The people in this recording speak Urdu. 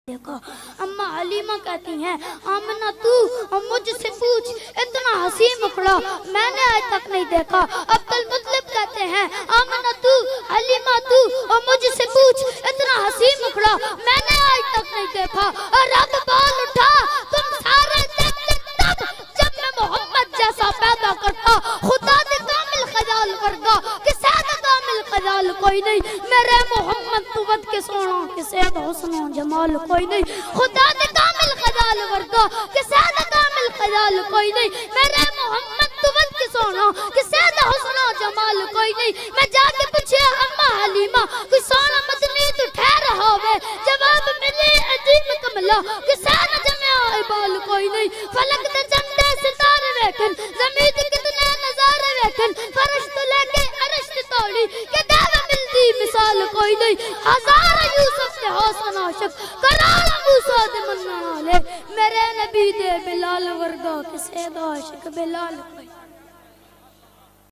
دیکھا۔ اما حلیمہ کہتی ہیں آمنہ تو مجھ سے پوچھ، اتنا حسین مکڑا میں نے آج تک نہیں دیکھا۔ عبدالمطلب کہتے ہیں آمنہ تو حلیمہ تو مجھ سے پوچھ، اتنا حسین مکڑا میں نے آج تک نہیں دیکھا۔ اور رب بال اٹھا تم سارے دیکھتے تب جب میں محمد جیسا پیدا کرتا، خدا دے کامل خیال ورگا کسے دا کامل خیال کوئی نہیں، میرے محمد تو ود کے سونا کسے دا حسن و جمال کوئی نہیں، خدا دے کامل خیال ورگا کسے دا کامل خیال کوئی نہیں، میرے محمد تو ود کے سونا کسے دا حسن و جمال کوئی نہیں۔ میں جا کے پوچھے اما حلیمہ کوئی سونا مدنی تو ٹھہر رہا ہوئے، جواب ملے عجیب کملا کسے دا جمعہ عبال کوئی نہیں۔ فلک دے چندے ستارے ویکھن، زمین دے کتنے نظارے ویکھن، فرش تو لے کے عرش تے توڑی کہ دیوہ ملدی مثال کوئی نہیں۔ ہزار یوسف دے حسن عاشق، کروڑ موسیٰ دے منع والے، میرے نبی دے بلال ورگا کسے دا عاشق بلال کوئی نہیں۔